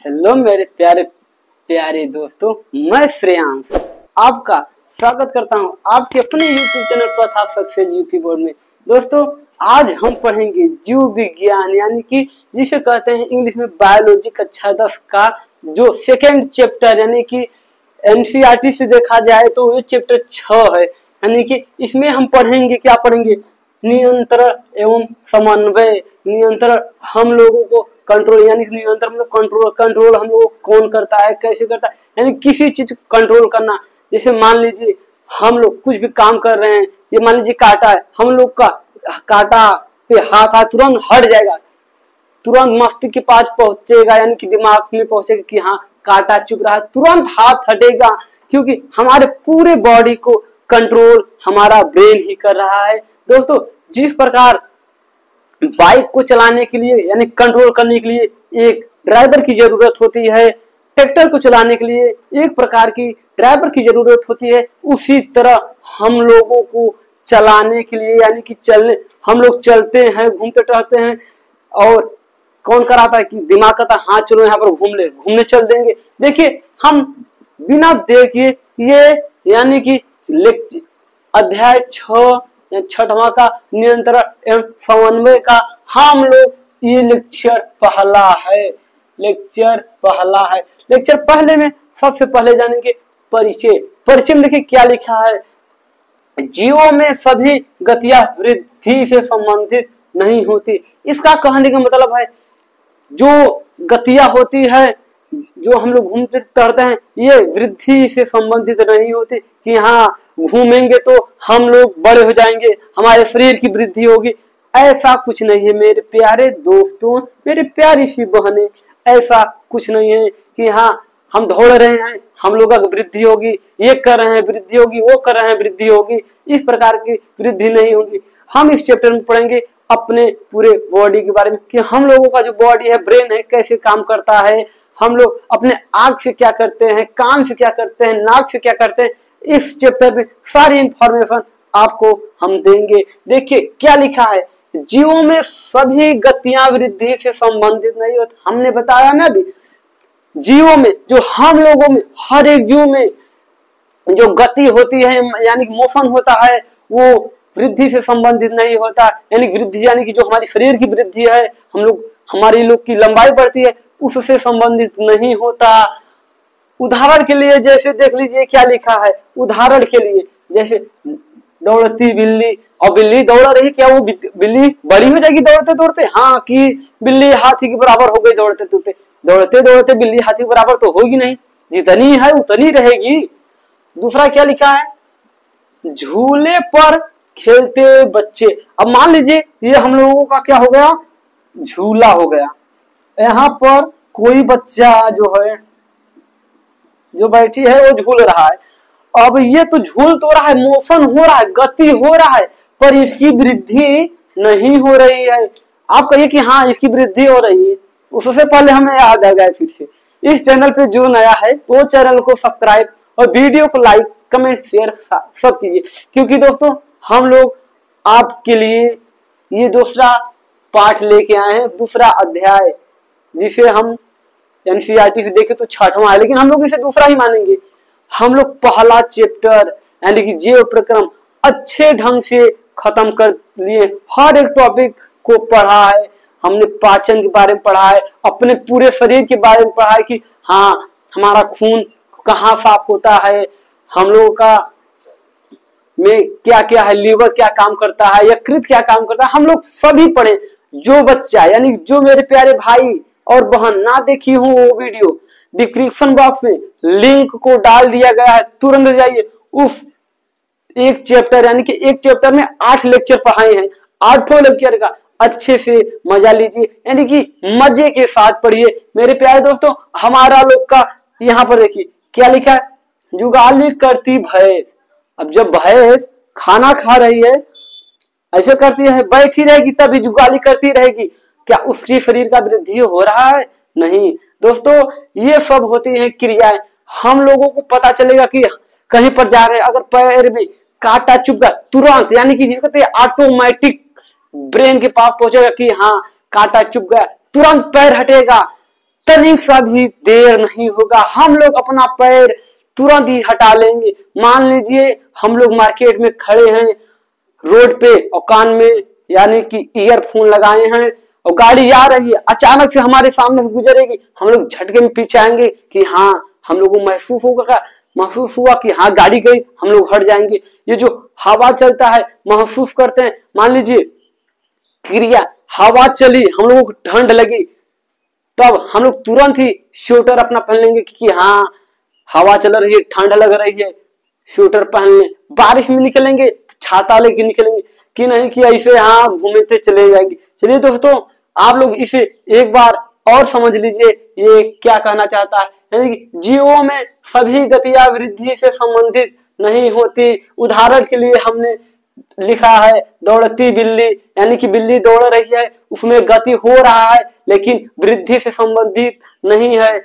Hello मेरे प्यारे प्यारे दोस्तों, मैं श्रेयांश आपका स्वागत करता हूं आपके अपने YouTube चैनल पथ सक्सेस यूपी बोर्ड में। दोस्तों, आज हम पढ़ेंगे जीव विज्ञान यानी कि जिसे कहते हैं इंग्लिश में बायोलॉजी कक्षा 10 का जो सेकेंड चैप्टर यानी कि एनसीईआरटी से देखा जाए तो ये चैप्टर 6 है। यानी कि इसमें हम पढ़ेंगे क्या पढ़ेंगे, नियंत्रण एवं समन्वय। नियंत्रण हम लोगों को कंट्रोल यानी नियंत्रण मतलब कंट्रोल हम लोगों को कौन करता है, कैसे करता है, यानी किसी चीज को कंट्रोल करना। जैसे मान लीजिए हम लोग कुछ भी काम कर रहे हैं, ये मान लीजिए काटा है, हम लोग का काटा पे हाथ हाथ तुरंत हट जाएगा, तुरंत मस्तिष्क के पास पहुंचेगा यानी कि दिमाग में पहुंचेगा कि हाँ काटा चुभ रहा है, तुरंत हाथ हटेगा क्योंकि हमारे पूरे बॉडी को कंट्रोल हमारा ब्रेन ही कर रहा है। दोस्तों, जिस प्रकार बाइक को चलाने के लिए यानी कंट्रोल करने के लिए एक ड्राइवर की जरूरत होती है, ट्रैक्टर को चलाने के लिए एक प्रकार की ड्राइवर की जरूरत होती है, उसी तरह हम लोगों को चलाने के लिए यानी कि चलने हम लोग चलते हैं, घूमते टहलते हैं और कौन कराता है कि दिमाग कहता है हाँ चलो यहाँ पर घूमने चल देंगे। देखिए हम बिना देखे ये यानी कि अध्याय 6वां का नियंत्रण एवं समन्वय का हम लोग ये लेक्चर पहला है। लेक्चर पहले में सबसे पहले जानेंगे परिचय में देखिए क्या लिखा है, जीवों में सभी गतियां वृद्धि से संबंधित नहीं होती। इसका कहने का मतलब है जो गतियां होती है, जो हम लोग घूमते टहलते हैं, ये वृद्धि से संबंधित नहीं होती कि हाँ घूमेंगे तो हम लोग बड़े हो जाएंगे, हमारे शरीर की वृद्धि होगी। ऐसा कुछ नहीं है मेरे प्यारे दोस्तों, मेरे प्यारी सी बहनें, ऐसा कुछ नहीं है कि हाँ हम दौड़ रहे हैं हम लोगों की वृद्धि होगी, ये कर रहे हैं वृद्धि होगी, वो कर रहे हैं वृद्धि होगी, इस प्रकार की वृद्धि नहीं होगी। हम इस चैप्टर में पढ़ेंगे अपने पूरे बॉडी के बारे में कि हम लोगों का जो बॉडी है, ब्रेन है, कैसे काम करता है, हम लोग अपने आंख से क्या करते हैं, कान से क्या करते हैं, नाक से क्या करते हैं। इस चैप्टर में सारी इंफॉर्मेशन आपको हम देंगे। देखिए क्या लिखा है, जीवों में सभी गतियां वृद्धि से संबंधित नहीं होती। हमने बताया ना अभी, जीवों में जो हम लोगों में हर एक जीव में जो गति होती है यानी कि मोशन होता है वो वृद्धि से संबंधित नहीं होता। यानी वृद्धि यानी कि जो हमारी शरीर की वृद्धि है, हमारी लोग की लंबाई बढ़ती है, उससे संबंधित नहीं होता। उदाहरण के लिए जैसे देख लीजिए क्या लिखा है, उदाहरण के लिए जैसे दौड़ती बिल्ली, और बिल्ली दौड़ रही, क्या वो बिल्ली बड़ी हो जाएगी दौड़ते दौड़ते? हाँ, कि बिल्ली हाथी के बराबर हो गई दौड़ते दौड़ते? दौड़ते दौड़ते बिल्ली हाथी के बराबर तो होगी नहीं, जितनी है उतनी रहेगी। दूसरा क्या लिखा है, झूले पर खेलते बच्चे। अब मान लीजिए ये हम लोगों का क्या हो गया, झूला हो गया। यहाँ पर कोई बच्चा जो बैठी है वो झूल रहा है। अब ये तो झूल तो रहा है, मोशन हो रहा है, गति हो रहा है, पर इसकी वृद्धि नहीं हो रही है। आप कहिए कि हाँ इसकी वृद्धि हो रही है, उससे पहले हमें याद आ गया फिर से, इस चैनल पे जो नया है वो चैनल को सब्सक्राइब और वीडियो को लाइक कमेंट शेयर सब कीजिए, क्योंकि दोस्तों हम लोग आपके लिए ये दूसरा पाठ लेके आए हैं, दूसरा अध्याय, जिसे हम एनसीईआरटी से देखें तो 6वां है, लेकिन हम लोग इसे दूसरा ही मानेंगे। हम लोग पहला चैप्टर यानी कि जीव प्रक्रम अच्छे ढंग से खत्म कर लिए। हर एक टॉपिक को पढ़ा है हमने, पाचन के बारे में पढ़ा है, अपने पूरे शरीर के बारे में पढ़ा है कि हाँ हमारा खून कहाँ साफ होता है, हम लोगों का में क्या क्या है, लीवर क्या काम करता है, यकृत क्या काम करता है, हम लोग सभी पढ़े। जो बच्चा यानी जो मेरे प्यारे भाई और बहन ना देखी हो वो वीडियो, डिस्क्रिप्शन बॉक्स में लिंक को डाल दिया गया है, तुरंत जाइए। उस एक चैप्टर यानी कि एक चैप्टर में 8 लेक्चर पढ़ाए हैं, 8 लेक्चर का अच्छे से मजा लीजिए, यानी कि मजे के साथ पढ़िए मेरे प्यारे दोस्तों। हमारा लोग का यहाँ पर देखिए क्या लिखा है, जुगाली करती भैंस। अब जब भैंस खाना खा रही है ऐसे करती है, बैठी रहेगी तभी जुगाली करती रहेगी, क्या उसके शरीर का वृद्धि हो रहा है? नहीं दोस्तों, ये सब होती है क्रियाएं। हम लोगों को पता चलेगा कि कहीं पर जा रहे हैं, अगर पैर में कांटा चुभ गया तुरंत यानी कि जिसको ऑटोमेटिक ब्रेन के पास पहुंचेगा कि हाँ कांटा चुभ गया, तुरंत पैर हटेगा, तनिक सा भी देर नहीं होगा, हम लोग अपना पैर तुरंत ही हटा लेंगे। मान लीजिए हम लोग मार्केट में खड़े हैं रोड पे और कान में यानी कि ईयरफोन लगाए हैं और गाड़ी आ रही है, अचानक से हमारे सामने से गुजरेगी, हम लोग झटके में पीछे आएंगे कि हाँ, हम लोग को महसूस हुआ कि हाँ गाड़ी गई, हम लोग हट जाएंगे। ये जो हवा चलता है महसूस करते हैं, मान लीजिए क्रिया हवा चली, हम लोगों को ठंड लगी, तब हम लोग तुरंत ही स्वेटर अपना पहन लेंगे कि हाँ हवा चल रही है, ठंड लग रही है, स्वेटर पहन लें। बारिश में निकलेंगे तो छाता लेके निकलेंगे कि नहीं कि ऐसे हाँ घूमते चले जाएंगे। चलिए दोस्तों, आप लोग इसे एक बार और समझ लीजिए ये क्या कहना चाहता है। यानी कि जीवों में सभी गतियां वृद्धि से संबंधित नहीं होती। उदाहरण के लिए हमने लिखा है दौड़ती बिल्ली, यानी कि बिल्ली दौड़ रही है, उसमें गति हो रहा है लेकिन वृद्धि से संबंधित नहीं है।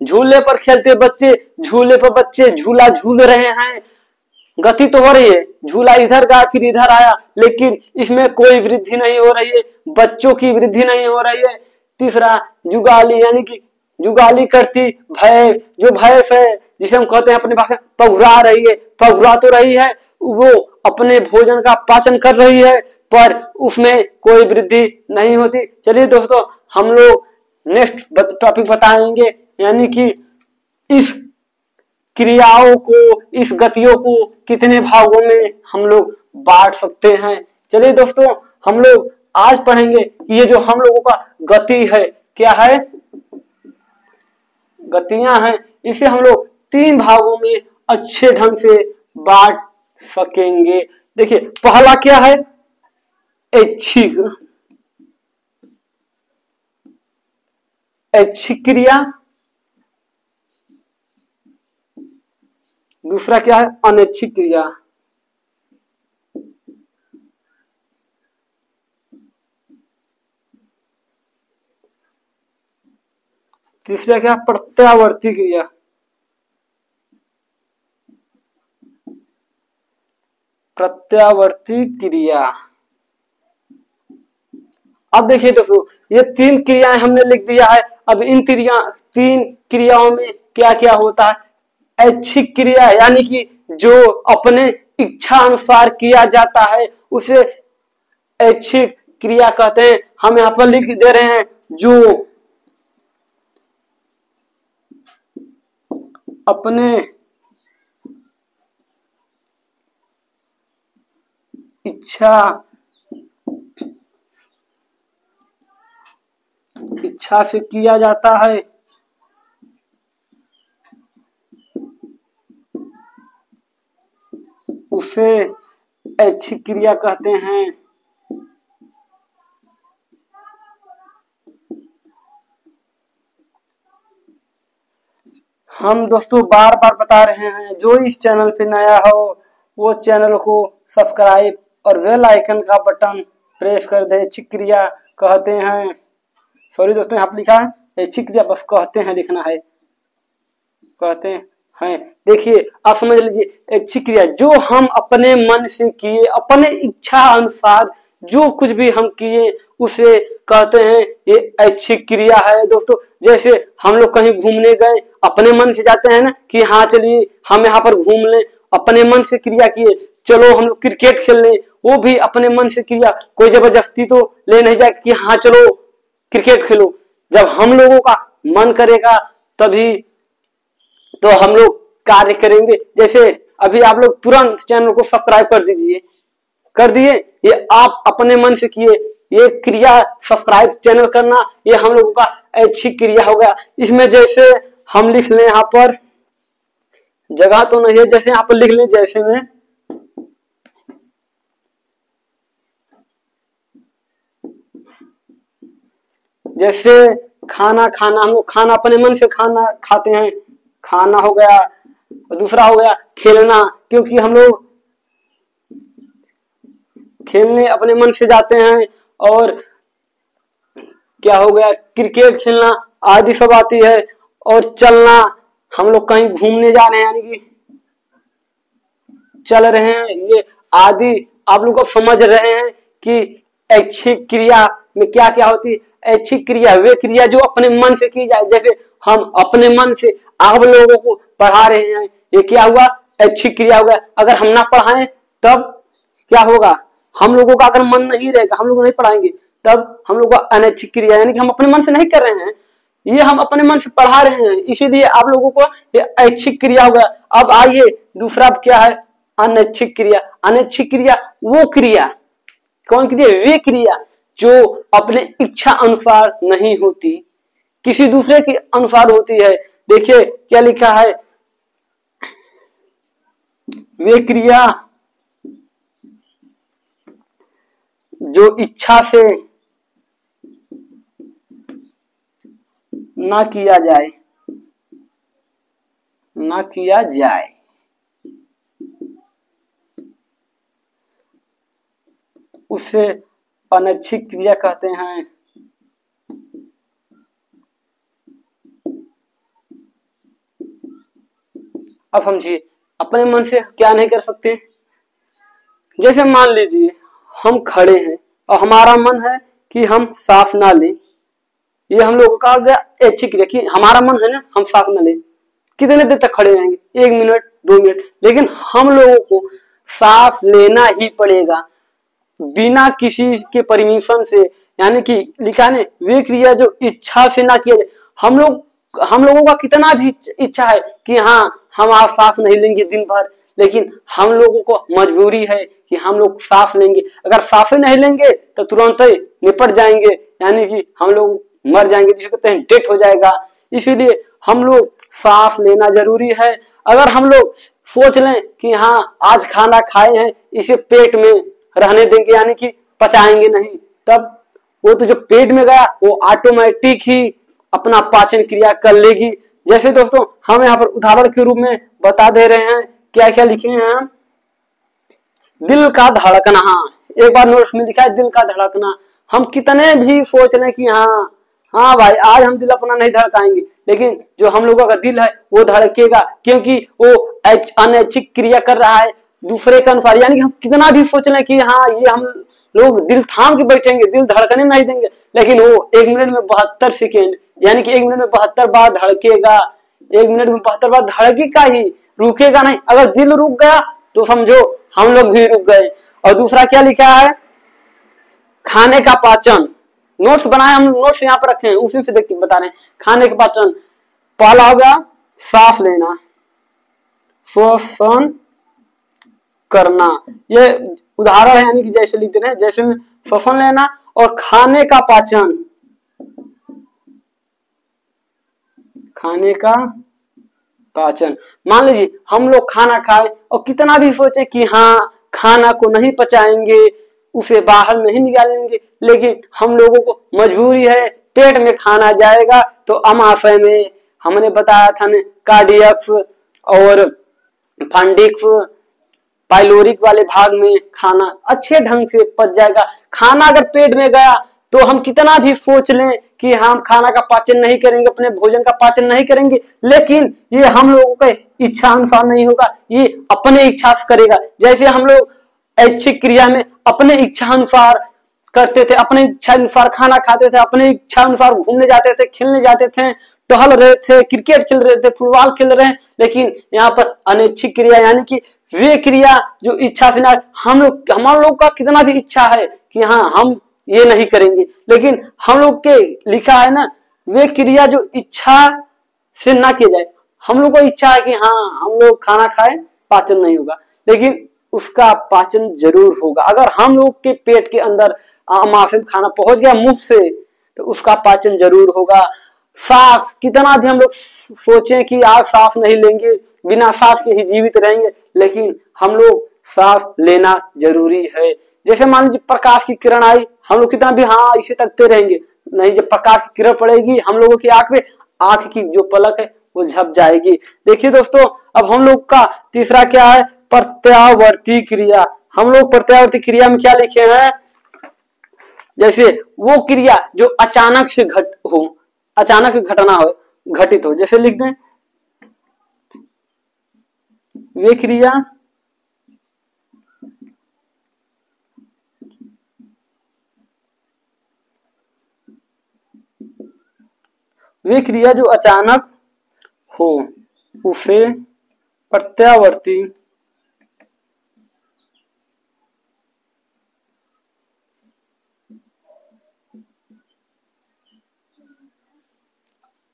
झूले पर खेलते बच्चे, झूले पर बच्चे झूला झूल रहे हैं, गति तो हो रही है, झूला इधर गया फिर इधर आया, लेकिन इसमें कोई वृद्धि नहीं हो रही है, बच्चों की वृद्धि नहीं हो रही है। तीसरा जुगाली, यानी कि जुगाली करती भैंस, जो भैंस है जिसे हम कहते हैं अपने भाषा पघुरा रही है, पघुरा तो रही है, वो अपने भोजन का पाचन कर रही है पर उसमें कोई वृद्धि नहीं होती। चलिए दोस्तों, हम लोग नेक्स्ट टॉपिक बताएंगे, यानी कि इस क्रियाओं को, इस गतियों को कितने भागों में हम लोग बांट सकते हैं। चलिए दोस्तों, हम लोग आज पढ़ेंगे ये जो हम लोगों का गति है, क्या है, गतियां हैं, इसे हम लोग 3 भागों में अच्छे ढंग से बांट सकेंगे। देखिए पहला क्या है, ऐच्छिक, ऐच्छिक क्रिया। दूसरा क्या है, अनैच्छिक क्रिया। तीसरा क्या, प्रत्यावर्ती क्रिया। प्रत्यावर्ती क्रिया। अब देखिए दोस्तों, ये 3 क्रियाएं हमने लिख दिया है। अब इन 3 क्रियाओं में क्या क्या होता है। ऐच्छिक क्रिया यानी कि जो अपने इच्छा अनुसार किया जाता है उसे ऐच्छिक क्रिया कहते हैं। हम यहाँ पर लिख दे रहे हैं जो अपने इच्छा से किया जाता है, उसे ऐच्छिक क्रिया कहते हैं। हम दोस्तों बार बार बता रहे हैं, जो इस चैनल पे नया हो वो चैनल को सब्सक्राइब और बेल आइकन का बटन प्रेस कर दे। ऐच्छिक क्रिया कहते हैं, सॉरी दोस्तों यहाँ पर लिखा है ऐच्छिक क्रिया, बस कहते हैं लिखना है, कहते हैं। देखिए आप समझ लीजिए, ऐच्छिक क्रिया जो हम अपने मन से किए, अपने इच्छा अनुसार जो कुछ भी हम किए उसे कहते हैं ये ऐच्छिक क्रिया है। दोस्तों जैसे हम लोग कहीं घूमने गए, अपने मन से जाते हैं ना कि हाँ चलिए हम यहाँ पर घूम लें, अपने मन से क्रिया किए। चलो हम लोग क्रिकेट खेल लें, वो भी अपने मन से क्रिया, कोई जबरदस्ती तो ले नहीं जाए कि हाँ चलो क्रिकेट खेलो। जब हम लोगों का मन करेगा तभी तो हम लोग कार्य करेंगे। जैसे अभी आप लोग तुरंत चैनल को सब्सक्राइब कर दीजिए, कर दिए, ये आप अपने मन से किए, ये क्रिया सब्सक्राइब चैनल करना ये हम लोगों का ऐच्छिक क्रिया हो गया। इसमें जैसे हम लिख लें, यहाँ पर जगह तो नहीं है, जैसे यहाँ पर लिख लें, जैसे में जैसे खाना खाना, हम लोग खाना अपने मन से खाना खाते हैं, खाना हो गया। दूसरा हो गया खेलना, क्योंकि हम लोग खेलने अपने मन से जाते हैं। और क्या हो गया, क्रिकेट खेलना आदि सब आती है। और चलना, हम लोग कहीं घूमने जा रहे हैं यानी कि चल रहे हैं, ये आदि आप लोग अब समझ रहे हैं कि ऐच्छिक क्रिया में क्या क्या होती है। ऐच्छिक क्रिया वे क्रिया जो अपने मन से की जाए। जैसे हम अपने मन से आप लोगों को पढ़ा रहे हैं, ये क्या हुआ? ऐच्छिक क्रिया होगा। अगर हम ना पढ़ाएं तब क्या होगा? हम लोगों का अगर मन नहीं रहेगा, हम लोग नहीं पढ़ाएंगे, तब हम लोग का अनैच्छिक क्रिया, यानी कि हम अपने मन से नहीं कर रहे हैं, ये हम अपने मन से पढ़ा रहे हैं, इसीलिए आप लोगों को ये ऐच्छिक क्रिया होगा। अब आइए दूसरा क्या है? अनैच्छिक क्रिया। अनैच्छिक क्रिया वो क्रिया, कौन क्रिया? वे क्रिया जो अपने इच्छा अनुसार नहीं होती, किसी दूसरे के अनुसार होती है। देखिए क्या लिखा है? वे क्रिया जो इच्छा से ना किया जाए, ना किया जाए, उसे अनैच्छिक क्रिया कहते हैं। अब समझिए, अपने मन से क्या नहीं कर सकते। जैसे मान लीजिए हम खड़े हैं और हमारा मन है कि हम सांस ना लें, ये हम लोग कहा गया ऐच्छिक क्रिया कि हमारा मन है ना हम सांस ना लें। कितने देर तक खड़े रहेंगे? 1 मिनट 2 मिनट, लेकिन हम लोगों को सांस लेना ही पड़ेगा बिना किसी के परमिशन से, यानी कि लिखा है वे क्रिया जो इच्छा से ना किया जाए। हम लोगों का कितना भी इच्छा है कि हाँ हम आज सांस नहीं लेंगे दिन भर, लेकिन हम लोगों को मजबूरी है कि हम लोग सांस लेंगे। अगर सांसें नहीं लेंगे तो तुरंत ही निपट जाएंगे, यानी कि हम लोग मर जाएंगे, जिसे कहते हैं डेथ हो जाएगा। इसीलिए हम लोग सांस लेना जरूरी है। अगर हम लोग सोच लें कि हाँ आज खाना खाए हैं, इसे पेट में रहने देंगे, यानी कि पचाएंगे नहीं, तब वो तो जो पेट में गया वो ऑटोमेटिक ही अपना पाचन क्रिया कर लेगी। जैसे दोस्तों हम यहाँ पर उदाहरण के रूप में बता दे रहे हैं, क्या क्या लिखे हैं हम? दिल का धड़कना। एक बार नोट्स में लिखा है दिल का धड़कना। हम कितने भी सोच लें कि हाँ भाई आज हम दिल अपना नहीं धड़काएंगे, लेकिन जो हम लोगों का दिल है वो धड़केगा, क्योंकि वो अनैच्छिक क्रिया कर रहा है दूसरे के अनुसार। यानी कि हम कितना भी सोच लें कि हाँ ये हम लोग दिल थाम के बैठेंगे, दिल धड़कने नहीं देंगे, लेकिन वो 1 मिनट में 72 सेकेंड, यानी कि 1 मिनट में 72 बार धड़केगा। 1 मिनट में 72 बार धड़केगा ही, रुकेगा नहीं। अगर दिल रुक गया तो समझो हम लोग भी रुक गए। और दूसरा क्या लिखा है? खाने का पाचन। नोट्स बनाए हम, नोट्स यहाँ पर रखे हैं, उसी से देख के बता रहे हैं। खाने का पाचन, पहला होगा सांस लेना, श्वसन करना। ये उदाहरण है, यानी कि जैसे लिखते हैं, जैसे में श्वसन लेना और खाने का पाचन। खाने का पाचन, मान लीजिए हम लोग खाना खाए और कितना भी सोचे कि हाँ खाना को नहीं पचाएंगे, उसे बाहर नहीं निकालेंगे, लेकिन हम लोगों को मजबूरी है, पेट में खाना जाएगा तो अमाशय में, हमने बताया था ना, कार्डियक्स और फंडिक्स पाइलोरिक वाले भाग में खाना अच्छे ढंग से पच जाएगा। खाना अगर पेट में गया तो हम कितना भी सोच लें कि हम खाना का पाचन नहीं करेंगे, अपने भोजन का पाचन नहीं करेंगे, लेकिन ये हम लोगों के इच्छा अनुसार नहीं होगा, ये अपने इच्छा से करेगा। जैसे हम लोग ऐच्छिक क्रिया में अपने इच्छा अनुसार करते थे, अपने इच्छा अनुसार खाना खाते थे, अपने इच्छा अनुसार घूमने जाते थे, खेलने जाते थे, टहल रहे थे, क्रिकेट खेल रहे थे, फुटबॉल खेल रहे हैं, लेकिन यहाँ पर अनैच्छिक क्रिया, यानी कि वे क्रिया जो इच्छा से ना, हम लोग का कितना भी इच्छा है कि हाँ हम ये नहीं करेंगे, लेकिन हम लोग के लिखा है ना, वे क्रिया जो इच्छा से ना किया जाए। हम लोग को इच्छा है कि हाँ हम लोग खाना खाएं, पाचन नहीं होगा, लेकिन उसका पाचन जरूर होगा। अगर हम लोग के पेट के अंदर आमाशय में खाना पहुंच गया मुंह से, तो उसका पाचन जरूर होगा। सांस, कितना भी हम लोग सोचें कि आज सांस नहीं लेंगे, बिना सांस के ही जीवित रहेंगे, लेकिन हम लोग सांस लेना जरूरी है। जैसे मान लीजिए प्रकाश की किरण आई, हम लोग कितना भी हाँ इसे तकते रहेंगे, नहीं, जब प्रकाश की किरण पड़ेगी हम लोगों की आंख में, आंख की जो पलक है वो झप जाएगी। देखिए दोस्तों, अब हम लोग का तीसरा क्या है? प्रत्यावर्ती क्रिया। हम लोग प्रत्यावर्ती क्रिया में क्या लिखे हैं? जैसे वो क्रिया जो अचानक से अचानक घटना हो, घटित हो, जैसे लिख दें वे क्रिया वे क्रिया जो अचानक हो उसे प्रत्यावर्ती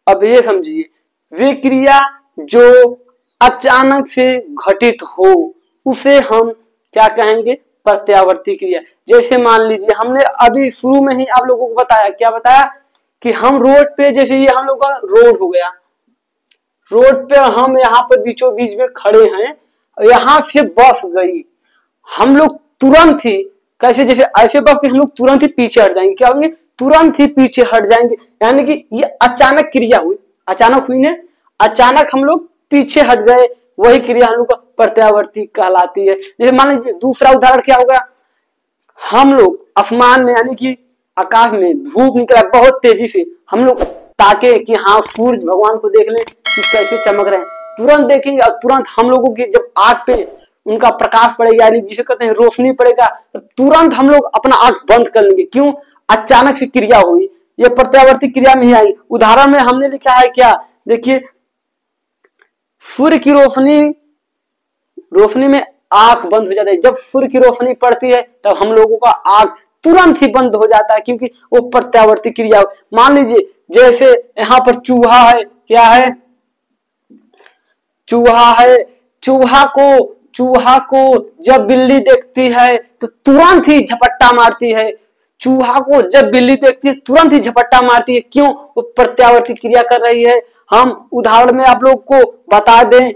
अब ये समझिए, वे क्रिया जो अचानक से घटित हो उसे हम क्या कहेंगे, प्रत्यावर्ती क्रिया। जैसे मान लीजिए हमने अभी शुरू में ही आप लोगों को बताया, क्या बताया कि हम रोड पे, जैसे ये हम लोग का रोड हो गया, रोड पे हम यहाँ पर बीचों बीच में खड़े हैं, यहाँ से बस गई, हम लोग तुरंत ही कैसे, जैसे ऐसे बस के हम लोग तुरंत ही पीछे हट जाएंगे, क्या होंगे, तुरंत ही पीछे हट जाएंगे, यानी कि ये अचानक क्रिया हुई, अचानक हुई ने, अचानक हम लोग पीछे हट गए, वही क्रिया हम लोग का प्रत्यावर्ती कहलाती है। जैसे मान लीजिए दूसरा उदाहरण क्या होगा, हम लोग आसमान में यानी कि आकाश में धूप निकला बहुत तेजी से, हम लोग ताके कि हाँ सूर्य भगवान को देख लें कि कैसे चमक रहे हैं, तुरंत देखेंगे और तुरंत हम लोगों की जब आंख पे उनका प्रकाश पड़ेगा, यानी जिसे कहते हैं रोशनी पड़ेगा, तो तुरंत हम लोग अपना आंख बंद कर लेंगे। क्यों, अचानक से क्रिया हुई, ये प्रत्यावर्ती क्रिया में ही आई। उदाहरण में हमने लिखा है क्या, देखिए सूर्य की रोशनी में आंख बंद हो जाता है, जब सूर्य की रोशनी पड़ती है तब हम लोगों का आंख तुरंत ही बंद हो जाता है, क्योंकि वो प्रत्यावर्ती क्रिया। मान लीजिए जैसे यहाँ पर चूहा है, क्या है, चूहा है, चूहा को जब बिल्ली देखती है तो तुरंत ही झपट्टा मारती है, चूहा को जब बिल्ली देखती है तुरंत ही झपट्टा मारती है, क्यों, वो प्रत्यावर्ती क्रिया कर रही है। हम उदाहरण में आप लोग को बता दें,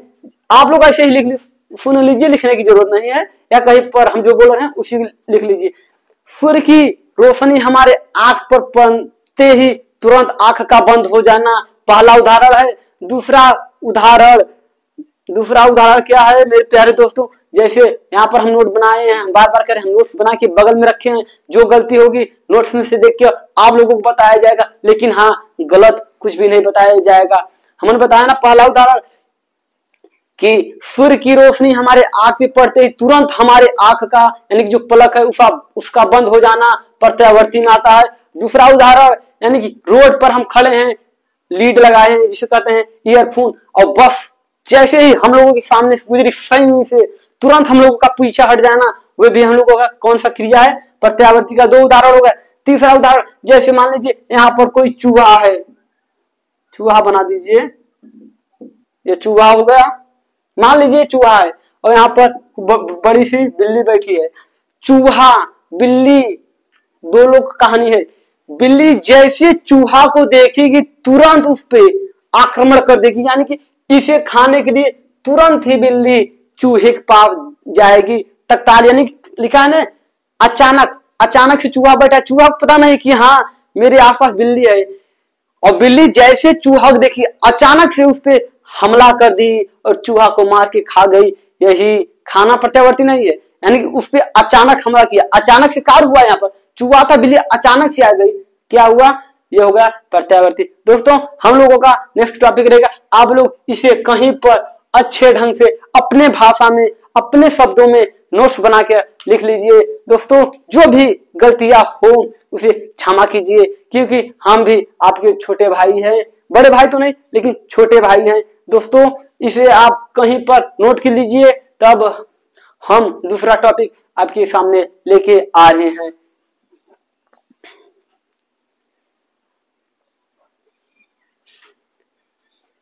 आप लोग ऐसे ही सुन लीजिए, लिखने की जरूरत नहीं है, या कहीं पर हम जो बोल रहे हैं उसी लिख लीजिए। सूर्य की रोशनी हमारे आंख पर पड़ते ही तुरंत आंख का बंद हो जाना, पहला उदाहरण है। दूसरा उदाहरण क्या है मेरे प्यारे दोस्तों, जैसे यहाँ पर हम नोट बनाए हैं, बार बार करें, हम नोट्स बना के बगल में रखे हैं, जो गलती होगी नोट्स में से देख के आप लोगों को बताया जाएगा, लेकिन हाँ गलत कुछ भी नहीं बताया जाएगा। हमने बताया ना पहला उदाहरण कि सूर्य की रोशनी हमारे आंख पे पड़ते ही तुरंत हमारे आंख का यानी कि जो पलक है उसका बंद हो जाना प्रत्यावर्ती में आता है। दूसरा उदाहरण यानी कि रोड पर हम खड़े हैं, लीड लगाए हैं जिसे कहते हैं ईयरफोन, और बस जैसे ही हम लोगों के सामने से गुजरी सही से तुरंत हम लोगों का पीछा हट जाना, वे भी हम लोगों का कौन सा क्रिया है, प्रत्यावर्ती का। 2 उदाहरण हो गए। तीसरा उदाहरण जैसे मान लीजिए यहाँ पर कोई चूहा है, चूहा बना दीजिए, ये चूहा हो गया, मान लीजिए चूहा है और यहाँ पर बड़ी सी बिल्ली बैठी है। चूहा बिल्ली दो लोग कहानी है, बिल्ली जैसे चूहा को देखेगी तुरंत उस पे आक्रमण कर देगी, यानी कि इसे खाने के लिए तुरंत ही बिल्ली चूहे के पास जाएगी, तत्काल, यानी लिखा है ना अचानक से चूहा बैठा, चूहा को पता नहीं कि हाँ मेरे आसपास बिल्ली है, और बिल्ली जैसे चूहा को देखी अचानक से उस पे हमला कर दी और चूहा को मार के खा गई। यही खाना प्रत्यावर्ती नहीं है, यानी कि उस पे अचानक हमला किया, अचानक से कार्य हुआ, यहाँ पर चूहा था, बिल्ली अचानक से आ गई, क्या हुआ, ये होगा प्रत्यावर्ती। दोस्तों हम लोगों का नेक्स्ट टॉपिक रहेगा, आप लोग इसे कहीं पर अच्छे ढंग से अपने भाषा में अपने शब्दों में नोट्स बना के लिख लीजिए। दोस्तों जो भी गलतियां हो उसे क्षमा कीजिए, क्योंकि हम भी आपके छोटे भाई हैं, बड़े भाई तो नहीं लेकिन छोटे भाई हैं। दोस्तों इसे आप कहीं पर नोट कर लीजिए, तब हम दूसरा टॉपिक आपके सामने लेके आ रहे हैं।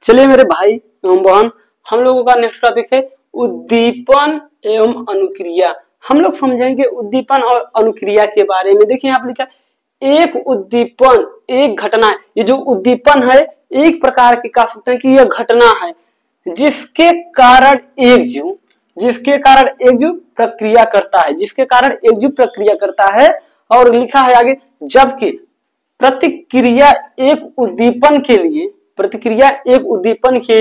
चलिए मेरे भाई एवं बहन, हम लोगों का नेक्स्ट टॉपिक है उद्दीपन एवं अनुक्रिया। हम लोग समझेंगे उद्दीपन और अनुक्रिया के बारे में। देखिए यहाँ पर लिखा एक उद्दीपन एक घटना है। ये जो उद्दीपन है एक प्रकार की कह सकते हैं कि यह घटना है जिसके कारण एक जीव प्रक्रिया करता है, जिसके कारण एक जीव प्रक्रिया करता है। और लिखा है आगे, जबकि प्रतिक्रिया एक उद्दीपन के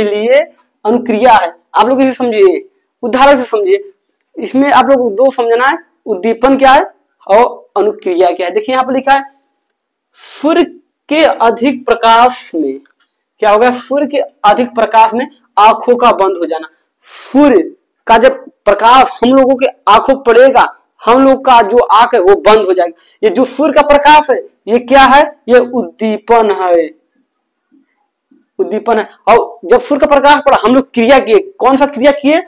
लिए अनुक्रिया है। आप लोग इसे समझिए, उदाहरण से समझिए, इसमें आप लोग दो समझना है, उद्दीपन क्या है और अनुक्रिया क्या है। देखिए यहाँ पर लिखा है सूर्य के अधिक प्रकाश में क्या होगा, सूर्य के अधिक प्रकाश में आंखों का बंद हो जाना। सूर्य का जब प्रकाश हम लोगों के आंखों पड़ेगा, हम लोग का जो आंख है वो बंद हो जाएगा। ये जो सूर्य का प्रकाश है ये क्या है, ये उद्दीपन है। उद्दीपन है। और जब सूर्य का प्रकाश पड़ा हम लोग क्रिया किए, कौन सा क्रिया किए,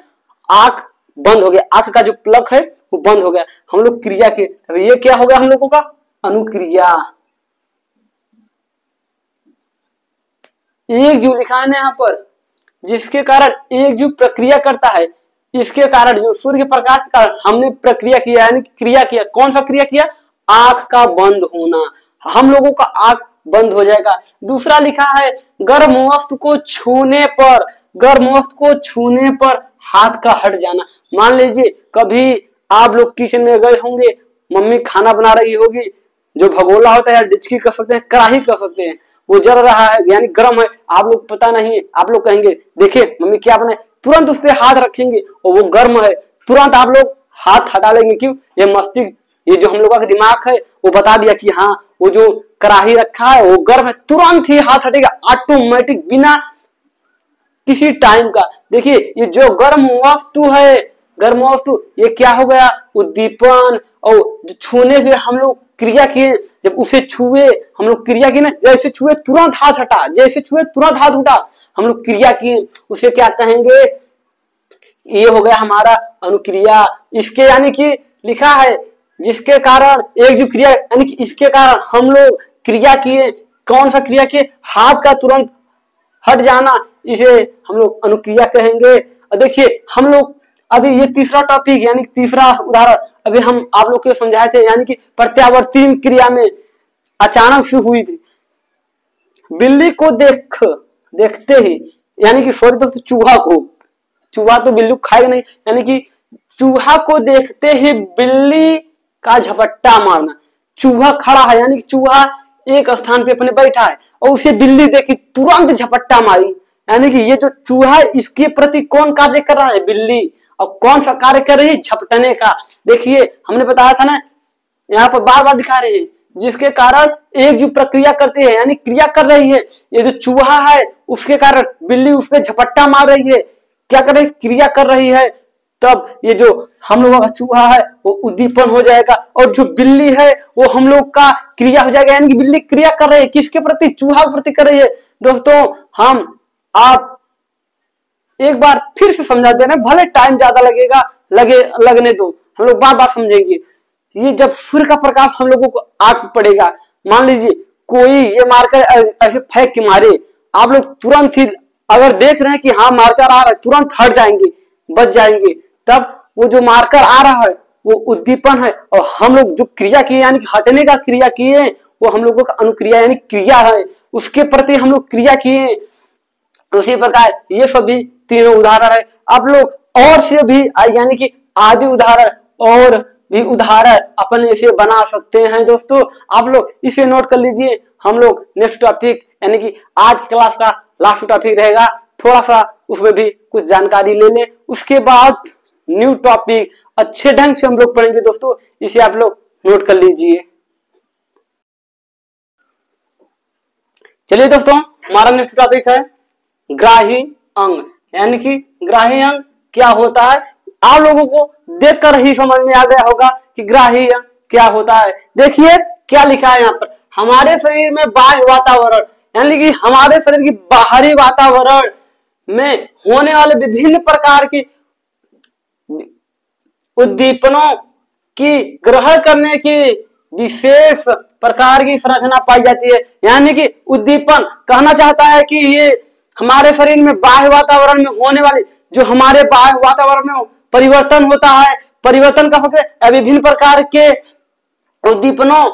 आंख बंद हो गया, आंख का जो प्लग है वो बंद हो गया, हम लोग क्रिया किए, तब ये क्या हो गया हम लोगों का अनुक्रिया। एक जीव लिखा है ना यहाँ पर, जिसके कारण एक जीव प्रक्रिया करता है, इसके कारण जो सूर्य के प्रकाश के कारण हमने प्रक्रिया किया, यानी क्रिया किया। कौन सा क्रिया किया, आंख का बंद होना, हम लोगों का आंख बंद हो जाएगा। दूसरा लिखा है गर्म वस्तु को छूने पर, गर्म वस्तु को छूने पर हाथ का हट जाना। मान लीजिए कभी आप लोग किचन में गए होंगे, मम्मी खाना बना रही होगी, जो भगोला होता है, डिचकी कर सकते हैं, कढ़ाई कर सकते हैं, वो जल रहा है यानी गर्म है, आप लोग पता नहीं, आप लोग कहेंगे देखिए मम्मी क्या बनाए, तुरंत उस पर हाथ रखेंगे और वो गर्म है, तुरंत आप लोग हाथ हटा लेंगे। क्यों, ये मस्तिष्क, ये जो हम लोगों का दिमाग है वो बता दिया कि हाँ वो जो कढ़ाई रखा है वो गर्म है, तुरंत ही हाथ हटेगा ऑटोमेटिक, बिना किसी टाइम का। देखिए ये जो गर्म वस्तु है, गर्म वस्तु, ये क्या हो गया उद्दीपन। और जो छूने से हम लोग क्रिया किए, जब उसे छुए हम लोग क्रिया की ना, जैसे छुए तुरंत हाथ हटा, जैसे छुए तुरंत हाथ उठा, हम लोग क्रिया किए, उसे क्या कहेंगे, ये हो गया हमारा अनुक्रिया। इसके यानी कि लिखा है जिसके कारण एक जो क्रिया, यानी कि इसके कारण हम लोग क्रिया किए, कौन सा क्रिया किए, हाथ का तुरंत हट जाना, इसे हम लोग अनुक्रिया कहेंगे। और देखिए हम लोग अभी ये तीसरा टॉपिक यानी तीसरा उदाहरण अभी हम आप लोग को समझाए थे, यानी कि प्रत्यावर्ती क्रिया में अचानक से हुई थी। बिल्ली को देखते ही, यानी कि सॉरी दोस्तों, चूहा को, चूहा तो बिल्ली को खाएगा नहीं, यानी कि चूहा को देखते ही बिल्ली का झपट्टा मारना। चूहा खड़ा है, यानी कि चूहा एक स्थान पे अपने बैठा है और उसे बिल्ली देखी तुरंत झपट्टा मारी, यानी कि ये जो चूहा है इसके प्रति कौन कार्य कर रहा है, बिल्ली। और कौन सा कार्य कर रही है, झपटने का। देखिए हमने बताया था ना, यहाँ पर बार बार दिखा रहे हैं, जिसके कारण एक जो प्रक्रिया करती है यानी क्रिया कर रही है, ये जो चूहा है उसके कारण बिल्ली उस पर झपट्टा मार रही है, क्या कर रही है, क्रिया कर रही है। तब ये जो हम लोगों का चूहा है वो उद्दीपन हो जाएगा, और जो बिल्ली है वो हम लोग का क्रिया हो जाएगा, यानी कि बिल्ली क्रिया कर रही है, किसके प्रति, चूहा के प्रति कर रही है। दोस्तों हम आप एक बार फिर से समझा दे रहे हैं, भले टाइम ज्यादा लगने दो, हम लोग बार बार समझेंगे। ये जब सूर्य का प्रकाश हम लोगों को आंख पड़ेगा, मान लीजिए कोई ये मार्कर ऐसे फेंक के मारे, आप लोग तुरंत ही अगर देख रहे हैं कि हाँ मार्कर आ रहा है, तुरंत हट जाएंगे, बच जाएंगे। तब वो जो मार्कर आ रहा है वो उद्दीपन है, और हम लोग जो क्रिया किए यानी कि हटने का क्रिया किए वो हम लोगों का अनुक्रिया यानी क्रिया है, उसके प्रति हम लोग क्रिया किए। उसी प्रकार ये सभी तीनों उदाहरण है। आप लोग और से भी यानी कि आदि उदाहरण और भी उदाहरण अपन इसे बना सकते हैं। दोस्तों आप लोग इसे नोट कर लीजिए, हम लोग नेक्स्ट टॉपिक यानी कि आज क्लास का लास्ट टॉपिक रहेगा, थोड़ा सा उसमें भी कुछ जानकारी ले लें, उसके बाद न्यू टॉपिक अच्छे ढंग से हम लोग पढ़ेंगे। दोस्तों इसे आप लोग नोट कर लीजिए। चलिए दोस्तों हमारा नेक्स्ट टॉपिक है ग्राही अंग, यानी कि ग्राही अंग क्या होता है। आप लोगों को देखकर ही समझ में आ गया होगा कि ग्राही अंग क्या होता है। देखिए क्या लिखा है यहाँ पर, हमारे शरीर में बाह्य वातावरण यानी कि हमारे शरीर की बाहरी वातावरण में होने वाले विभिन्न प्रकार की उद्दीपनों की ग्रहण करने की विशेष प्रकार की संरचना पाई जाती है। यानी कि उद्दीपन कहना चाहता है कि ये हमारे शरीर में बाह्य वातावरण में होने वाली, जो हमारे बाह्य वातावरण में परिवर्तन होता है, परिवर्तन का सकते विभिन्न प्रकार के उद्दीपनों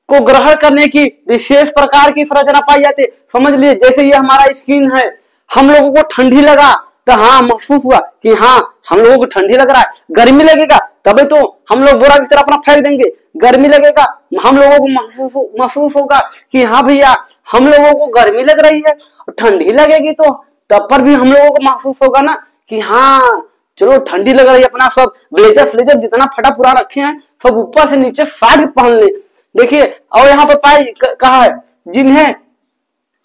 को ग्रहण करने की विशेष प्रकार की संरचना पाई जाती है। समझ लीजिए जैसे ये हमारा स्किन है, हम लोगों को ठंडी लगा तो हाँ महसूस हुआ कि हाँ हम लोगों को ठंडी लग रहा है, गर्मी लगेगा तभी तो हम लोग बोरा की तरह अपना फेंक देंगे, गर्मी लगेगा हम लोगों को महसूस होगा कि हाँ भैया हम लोगों को गर्मी लग रही है, और ठंडी लगेगी तो तब पर भी हम लोगों को महसूस होगा ना कि हाँ चलो ठंडी लग रही है, अपना सब ब्लेजर जितना फटा पूरा रखे हैं सब ऊपर से नीचे साड़ पहन ले। देखिए और यहाँ पर पाई कहा है जिन्हें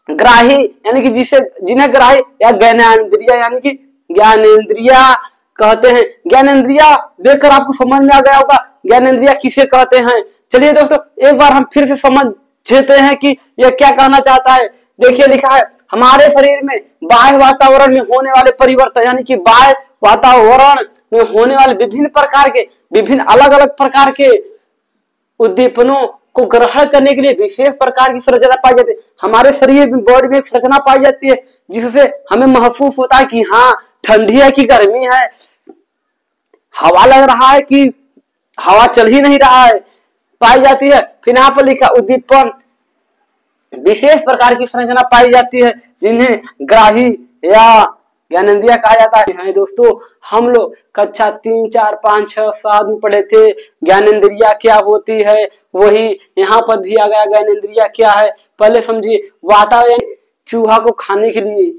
ग्राही यानी कि जिन्हें ग्राही या ज्ञानेंद्रिया यानी कि ज्ञानेंद्रिया कहते हैं। ज्ञानेंद्रिया देखकर आपको समझ में आ गया होगा ज्ञानेंद्रिया किसे कहते हैं। चलिए दोस्तों एक बार हम फिर से समझते हैं कि यह क्या कहना चाहता है। देखिए लिखा है हमारे शरीर में बाह्य वातावरण में होने वाले परिवर्तन, यानी कि बाह्य वातावरण में होने वाले विभिन्न अलग अलग प्रकार के उद्दीपनों को ग्रहण करने के लिए विशेष प्रकार की संरचना पाई जाती है। हमारे शरीर में, बॉडी में एक संरचना पाई जाती है जिससे हमें महसूस होता है कि हाँ ठंडी है कि गर्मी है, हवा लग रहा है कि हवा चल ही नहीं रहा है, पाई जाती है। फिर यहाँ पर लिखा उद्दीपन विशेष प्रकार की संरचना पाई जाती है जिन्हें ग्राही या ज्ञानेंद्रिय कहा जाता है। दोस्तों हम लोग कक्षा 3, 4, 5, 6, 7 में पढ़े थे ज्ञानेंद्रिय क्या होती है, वही यहाँ पर भी आ गया ज्ञानेंद्रिय क्या है। पहले समझिए वातावरण चूहा को खाने के लिए,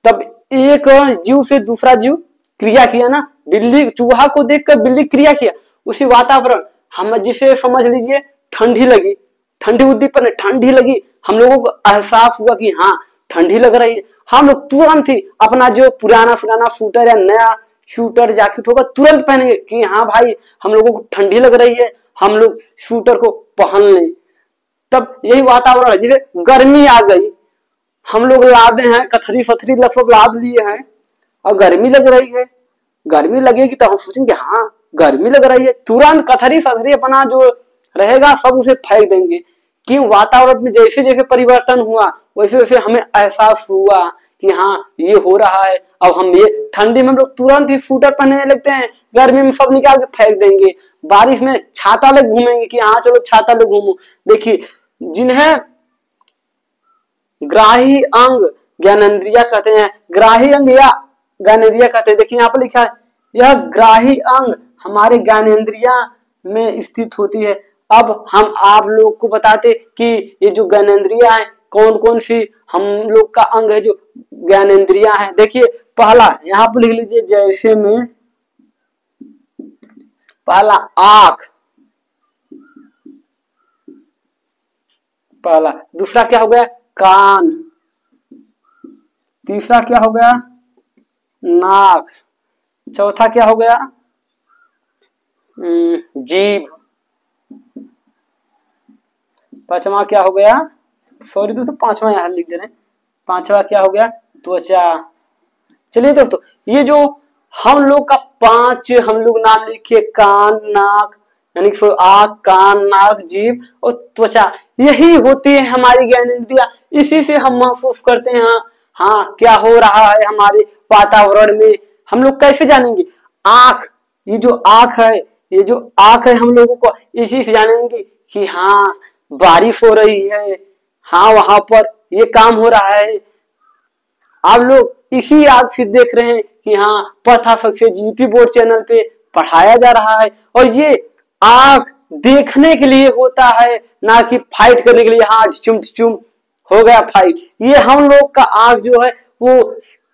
तब एक जीव से दूसरा जीव क्रिया किया ना, बिल्ली चूहा को देखकर बिल्ली क्रिया किया, उसी वातावरण हम जिसे समझ लीजिए ठंडी लगी, ठंडी उद्दीपन ठंडी लगी, हम लोगों को एहसास हुआ कि हाँ ठंडी लग रही है। हम लोग तुरंत ही अपना जो पुराना शूटर या नया शूटर जैकेट होगा तुरंत पहनेंगे कि हाँ भाई हम लोगों को ठंडी लग रही है, हम लोग शूटर को पहन लें। तब यही वातावरण है। जैसे गर्मी आ गई, हम लोग लादे हैं कथरी फथरी सब लाद लिए हैं और गर्मी लग रही है, गर्मी लगेगी तो हम सोचेंगे हाँ गर्मी लग रही है, तुरंत कथरी फथरी अपना जो रहेगा सब उसे फेंक देंगे। क्यों? वातावरण में जैसे जैसे परिवर्तन हुआ वैसे वैसे हमें एहसास हुआ कि हाँ ये हो रहा है। अब हम ये ठंडी में हम लोग तुरंत ही स्वेटर पहनने लगते हैं, गर्मी में सब निकाल के फेंक देंगे, बारिश में छाता ले घूमेंगे कि हाँ चलो छाता ले घूमो। देखिए जिन्हें ग्राही अंग ज्ञानेंद्रिय कहते हैं, ग्राही अंग या ज्ञानेंद्रिय कहते हैं। देखिए यहाँ पर लिखा है यह ग्राही अंग हमारे ज्ञानेंद्रिय में स्थित होती है। अब हम आप लोग को बताते कि ये जो ज्ञानेंद्रिय है कौन कौन सी हम लोग का अंग है जो ज्ञानेंद्रिय है। देखिए पहला यहाँ पर लिख लीजिए, जैसे में पहला आंख, पहला, दूसरा क्या हो गया कान, तीसरा क्या हो गया नाक, चौथा क्या हो गया जीभ, पांचवा क्या हो गया, सॉरी दोस्तों पांचवा यहां लिख दे रहे हैं, पांचवा क्या हो गया त्वचा। चलिए दोस्तों ये जो हम लोग का 5 हम लोग नाम लिखे, कान नाक यानी कि आंख कान नाक जीभ और त्वचा, यही होती है हमारी ज्ञानेंद्रिया। इसी से हम महसूस करते हैं हाँ क्या हो रहा है हमारे वातावरण में। हम लोग कैसे जानेंगे? आंख, ये जो आंख है, ये जो आंख है हम लोगों को इसी से जानेंगे कि हाँ बारिश हो रही है, हाँ वहां पर ये काम हो रहा है। आप लोग इसी आंख से देख रहे हैं कि हाँ पथाफक से जीपी बोर्ड चैनल पे पढ़ाया जा रहा है। और ये आंख देखने के लिए होता है, ना कि फाइट करने के लिए। हाँ चुम हो गया फाइट। ये हम लोग का आंख जो है वो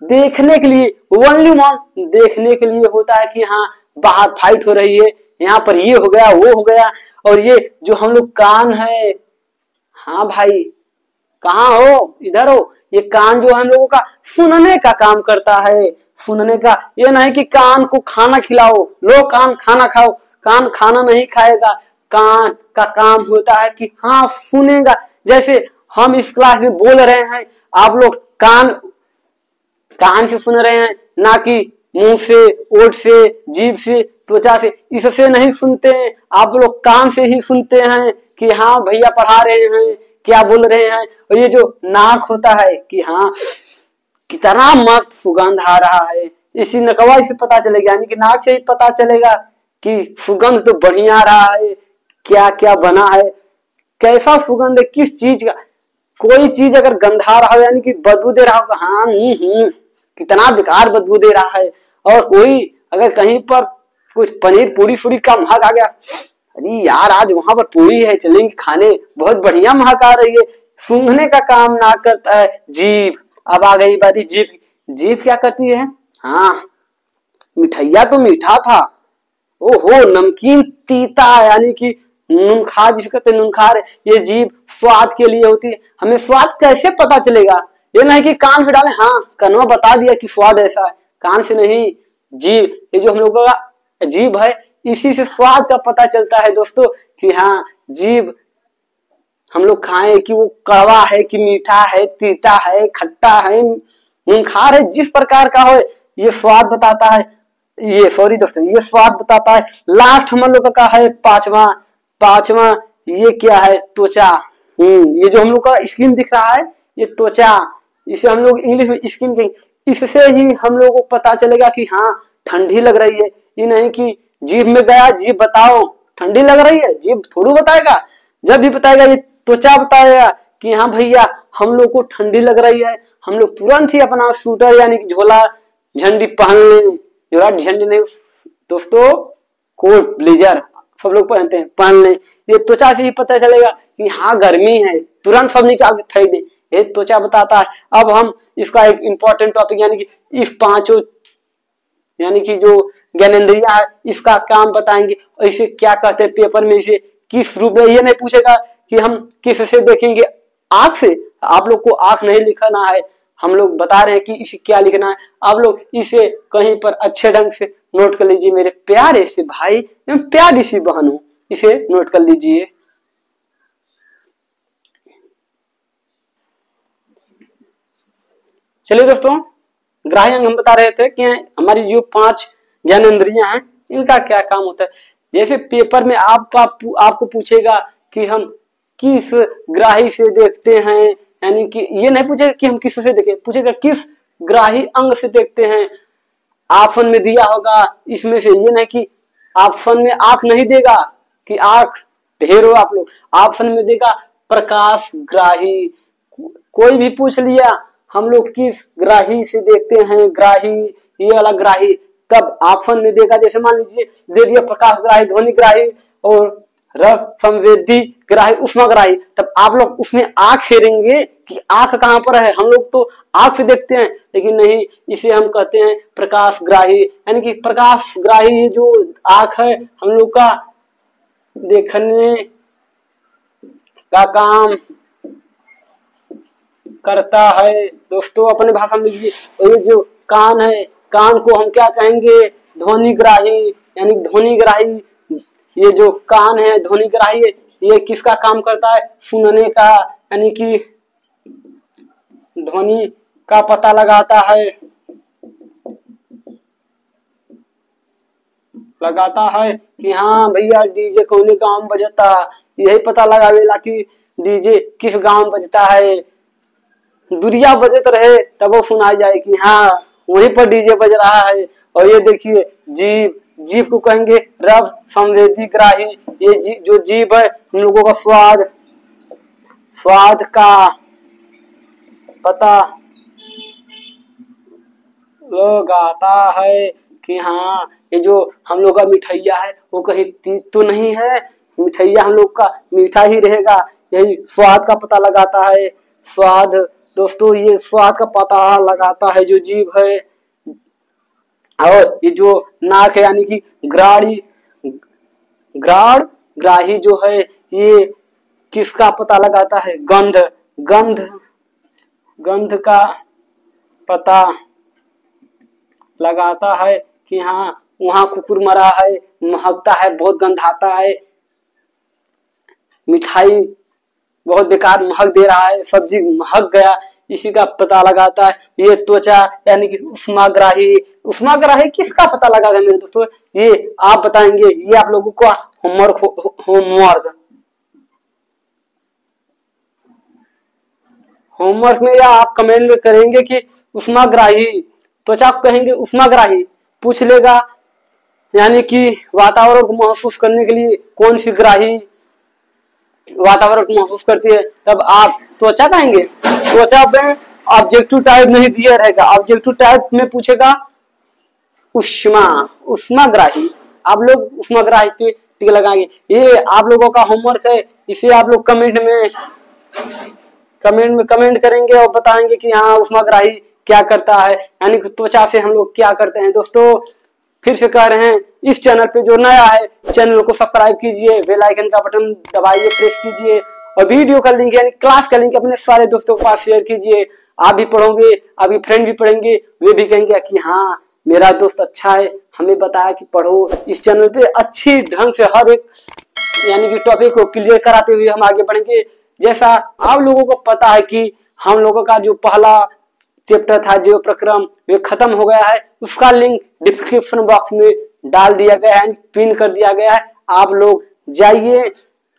देखने के लिए, ओनली वन देखने के लिए होता है कि हाँ बाहर फाइट हो रही है, यहाँ पर ये हो गया वो हो गया। और ये जो हम लोग कान है, हाँ भाई कहाँ हो, इधर हो। ये कान जो है हम लोगों का सुनने का काम करता है, सुनने का। ये नहीं कि कान को खाना खिलाओ, लो कान खाना खाओ, कान खाना नहीं खाएगा। कान का काम होता है कि हाँ सुनेगा। जैसे हम इस क्लास में बोल रहे हैं, आप लोग कान से सुन रहे हैं, ना कि मुंह से, ओठ से, जीभ से, त्वचा से, इससे नहीं सुनते हैं। आप लोग कान से ही सुनते हैं कि हाँ भैया पढ़ा रहे हैं, क्या बोल रहे हैं। और ये जो नाक होता है कि हाँ कितना मस्त सुगंध आ रहा है, इसी नकवा से पता चलेगा, यानी कि नाक से ही पता चलेगा कि सुगंध तो बढ़िया आ रहा है, क्या क्या बना है, कैसा सुगंध है, किस चीज का। कोई चीज अगर गंधा रहा हो यानी कि बदबू दे रहा हो, हाँ कितना बेकार बदबू दे रहा है। और कोई अगर कहीं पर कुछ पनीर पूरी का महक आ गया, अरे यार आज वहां पर पूरी है चलेंगे खाने, बहुत बढ़िया महक आ रही है। सूंघने का काम ना करता है जीभ। अब आ गई बारी जीभ। जीभ क्या करती है? हाँ मिठैया तो मीठा था, ओहो नमकीन तीता, यानी कि नूनखार जिसे कहते हैं, नूनखार। ये जीभ स्वाद के लिए होती है। हमें स्वाद कैसे पता चलेगा? ये नहीं कि कान से डाले, हाँ कनवा बता दिया कि स्वाद ऐसा है, कान से नहीं, जीभ। ये जो हम लोगों का जीभ है इसी से स्वाद का पता चलता है दोस्तों कि हाँ जीभ हम लोग खाएं कि वो कड़वा है कि मीठा है, तीता है, खट्टा है, खूंखार है, जिस प्रकार का हो ये स्वाद बताता है। ये सॉरी दोस्तों, ये स्वाद बताता है। लास्ट हम लोग का है पांचवा ये क्या है? त्वचा। ये जो हम लोग का स्किन दिख रहा है ये त्वचा, इसे हम लोग इंग्लिश में स्किन कहेंगे। इससे ही हम लोग को पता चलेगा कि हाँ ठंडी लग रही है। ये नहीं कि जीभ में गया, जीभ बताओ ठंडी लग रही है, जीभ थोड़ी बताएगा। जब भी बताएगा ये त्वचा बताएगा कि हाँ भैया हम लोग को ठंडी लग रही है, हम लोग तुरंत ही अपना स्वेटर यानी कि झोला झंडी पहन लें। झोला झंडी नहीं दोस्तों, कोट ब्लेजर सब लोग पहनते हैं, पहन लें। ये त्वचा से ही पता चलेगा कि हाँ गर्मी है, तुरंत सब निकाल के फेंक दें, ये त्वचा बताता है। अब हम इसका एक इंपॉर्टेंट टॉपिक यानी कि इस पांचों यानी कि जो ज्ञानेंद्रियां है इसका काम बताएंगे और इसे क्या कहते हैं। पेपर में इसे किस रूप में, ये नहीं पूछेगा कि हम किस से देखेंगे, आंख से। आप लोग को आंख नहीं लिखना है, हम लोग बता रहे हैं कि इसे क्या लिखना है। आप लोग इसे कहीं पर अच्छे ढंग से नोट कर लीजिए मेरे प्यारे से भाई एवं प्यारी सी बहनों, इसे नोट कर लीजिए। चलिए दोस्तों, ग्राही अंग हम बता रहे थे कि हमारी जो 5 ज्ञानेंद्रियां हैं इनका क्या काम होता है। जैसे पेपर में आपको पूछेगा कि हम किस ग्राही से देखते हैं, यानी कि ये नहीं पूछेगा कि हम किस से देखें, पूछेगा किस ग्राही अंग से देखते हैं। ऑप्शन में दिया होगा इसमें से, ये नहीं कि ऑप्शन में आंख नहीं देगा कि आंख ढेर हो आप लोग, ऑप्शन में देगा प्रकाश ग्राही। कोई भी पूछ लिया हम लोग किस ग्राही से देखते हैं, ग्राही ये वाला ग्राही, तब ऑप्शन में देगा। जैसे मान लीजिए दे दिया प्रकाश ग्राही, ध्वनि ग्राही और रस संवेदी ग्राही, उष्मा ग्राही, तब आप लोग उसमें आंख फेरेंगे कि आंख कहां पर है। हम लोग तो आंख से देखते हैं, लेकिन नहीं, इसे हम कहते हैं प्रकाश ग्राही। यानी कि प्रकाश ग्राही जो आंख है हम लोग का देखने का काम करता है। दोस्तों अपने भाषा में लिखिए। और ये जो कान है, कान को हम क्या कहेंगे? ध्वनिग्राही, यानी ध्वनिग्राही। ये जो कान है ध्वनिग्राही है, ये किसका काम करता है? सुनने का, यानी कि ध्वनि का पता लगाता है, कि हाँ भैया डीजे कौन गांव में बजता, यही पता लगावेला कि डीजे किस गांव में बजता है। दुरिया बजत रहे तब वो सुनाई जाए कि हाँ वहीं पर डीजे बज रहा है। और ये देखिए जीभ को कहेंगे रस संवेदी ग्राही। ये जो जीभ है हम लोगों का स्वाद का पता लगाता है कि हाँ ये जो हम लोग का मिठाइया है वो कहीं तीत तो नहीं है, मिठाइया हम लोग का मीठा ही रहेगा। यही स्वाद का पता लगाता है। स्वाद दोस्तों, ये स्वाद का पता लगाता है जो जीभ है। और ये जो नाक है यानी कि ग्राही जो है ये किसका पता लगाता है? गंध का पता लगाता है कि हाँ वहां कुकुर मरा है, महकता है, बहुत गंध आता है, मिठाई बहुत बेकार महक दे रहा है, सब्जी महक गया, इसी का पता लगाता है। ये त्वचा यानी कि उष्माग्राही किसका पता लगाता है मेरे दोस्तों? ये आप बताएंगे, ये आप लोगों को होमवर्क में या आप कमेंट में करेंगे कि उष्माग्राही, त्वचा को कहेंगे उष्माग्राही, पूछ लेगा यानी कि वातावरण को महसूस करने के लिए कौन सी ग्राही वातावरण को महसूस करती है, तब आप त्वचा कहेंगे। त्वचा में ऑब्जेक्टिव टाइप नहीं दिया रहेगा, ऑब्जेक्टिव टाइप में पूछेगा उष्माग्राही। आप लोग उष्माग्राही पे टिक लगाएंगे। ये आप लोगों का होमवर्क है, इसे आप लोग कमेंट में कमेंट करेंगे और बताएंगे कि हाँ उष्माग्राही क्या करता है, यानी कि त्वचा से हम लोग क्या करते हैं। दोस्तों फिर से कह रहे हैं, इस चैनल पे जो नया है चैनल को सब्सक्राइब कीजिए, बेल आइकन का बटन दबाइए, प्रेस कीजिए और वीडियो का लिंक यानी क्लास का लिंक अपने सारे दोस्तों के पास शेयर कीजिए। आप भी पढ़ोगे, आपके फ्रेंड भी पढ़ेंगे, वे भी कहेंगे कि हाँ मेरा दोस्त अच्छा है, हमें बताया कि पढ़ो। इस चैनल पे अच्छी ढंग से हर एक यानी कि टॉपिक को क्लियर कराते हुए हम आगे बढ़ेंगे। जैसा आप लोगों को पता है कि हम लोगों का जो पहला चैप्टर था जीव प्रक्रम वे खत्म हो गया है, उसका लिंक डिस्क्रिप्शन बॉक्स में डाल दिया गया है, पिन कर दिया गया है। आप लोग जाइए,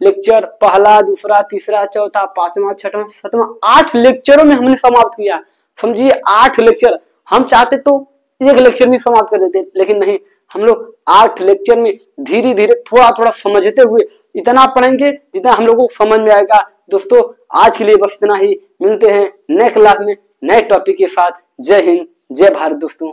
लेक्चर पहला, दूसरा, तीसरा, चौथा, पांचवा, छठवां, सातवां, 8 लेक्चरों में हमने समाप्त किया। समझिए 8 लेक्चर। हम चाहते तो एक लेक्चर में समाप्त कर देते, लेकिन नहीं, हम लोग 8 लेक्चर में धीरे धीरे थोड़ा थोड़ा समझते हुए इतना पढ़ेंगे जितना हम लोगों को समझ में आएगा। दोस्तों आज के लिए बस इतना ही, मिलते हैं नेक्स्ट क्लास में नए टॉपिक के साथ। जय हिंद, जय भारत दोस्तों।